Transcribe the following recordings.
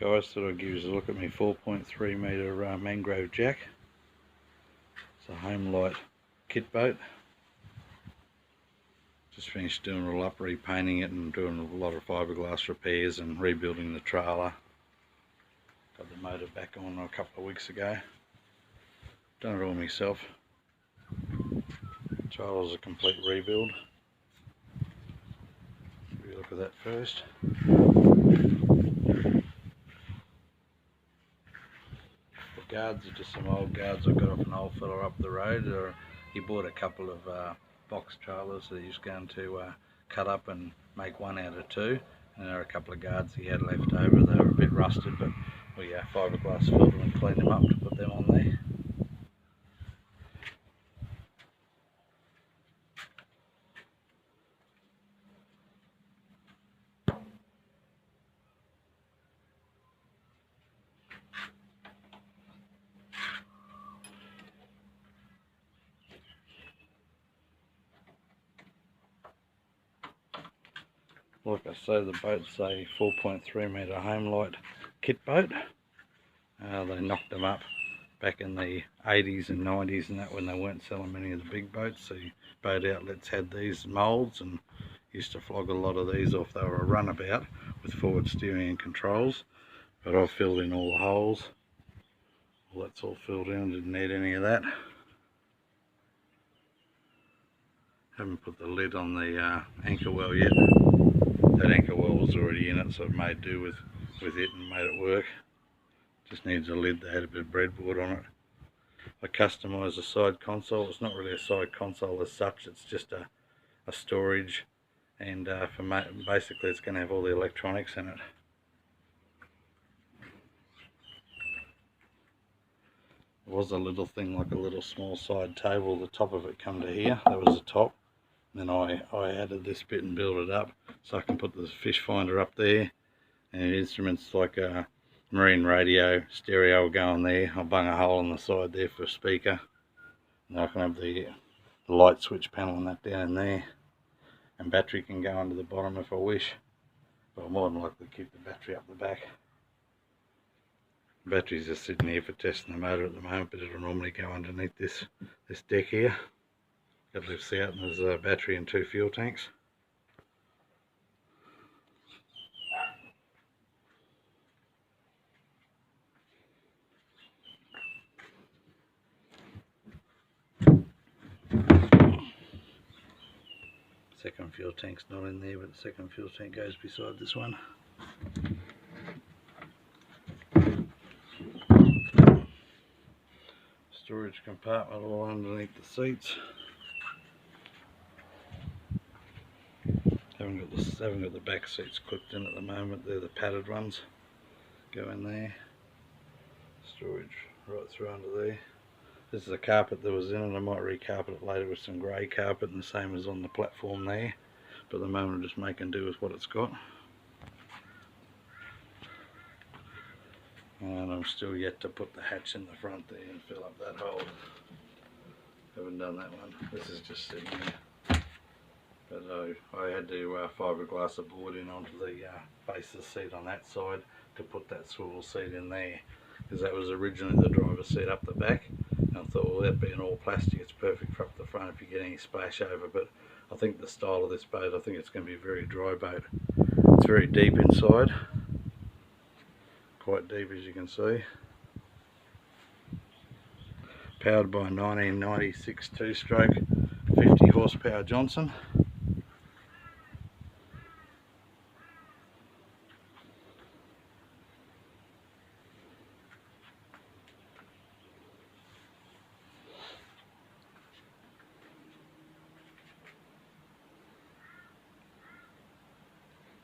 Guys, thought I'd give you a look at my 4.3 metre Mangrove Jack. It's a Homelite kit boat. Just finished doing it all up, repainting it and doing a lot of fiberglass repairs and rebuilding the trailer. Got the motor back on a couple of weeks ago. Done it all myself. Trailer's a complete rebuild. Have a look at that first. The guards are just some old guards I got off an old fella up the road. Or he bought a couple of box trailers that he's going to cut up and make one out of two, and there are a couple of guards he had left over. They were a bit rusted, but we fiberglass filled them and cleaned them up to put them on there. Like I say, the boat's a 4.3 metre Homelite kit boat. They knocked them up back in the 80s and 90s and that, when they weren't selling many of the big boats. The boat outlets had these moulds and used to flog a lot of these off. They were a runabout with forward steering and controls, but I've filled in all the holes. Well, that's all filled in, didn't need any of that. Haven't put the lid on the anchor well yet. That anchor well was already in it, so I've made do with it and made it work. Just needs a lid. They had a bit of breadboard on it. I customised the side console. It's not really a side console as such, it's just a storage, and basically it's going to have all the electronics in it. It was a little thing like a little small side table. The top of it come to here. That was the top. Then I added this bit and built it up so I can put the fish finder up there, and instruments like a marine radio stereo will go on there. I bung a hole in the side there for a speaker, and I can have the light switch panel and that down in there, and battery can go under the bottom if I wish, but I'm more than likely to keep the battery up the back. The battery's just sitting here for testing the motor at the moment, but it'll normally go underneath this deck here. It lifts out and there's a battery and 2 fuel tanks. Second fuel tank's not in there, but the second fuel tank goes beside this one. Storage compartment all underneath the seats. Haven't got the back seats clipped in at the moment. They're the padded ones. Go in there. Storage right through under there. This is the carpet that was in it. I might recarpet it later with some grey carpet, and the same as on the platform there. But at the moment I'm just making do with what it's got. And I'm still yet to put the hatch in the front there and fill up that hole. Haven't done that one. This is just sitting there. But I had to fiberglass a board in onto the base of the seat on that side to put that swivel seat in there, because that was originally the driver's seat up the back, and I thought, well, that being all plastic, it's perfect for up the front if you get any splash over. But I think the style of this boat, I think it's going to be a very dry boat. It's very deep inside, quite deep as you can see. Powered by a 1996 2-stroke 50 horsepower Johnson.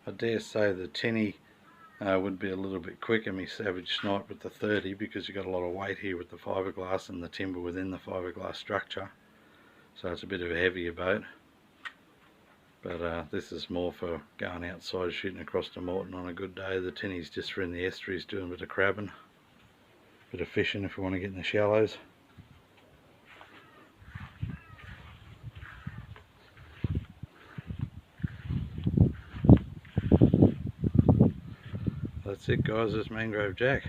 I dare say the tinny would be a little bit quicker, me Savage Snipe with the 30, because you've got a lot of weight here with the fiberglass and the timber within the fiberglass structure. So it's a bit of a heavier boat. But this is more for going outside shooting across to Morton on a good day. The tinny's just for in the estuaries doing a bit of crabbing, a bit of fishing if you want to get in the shallows. That's it guys, it's Mangrove Jack.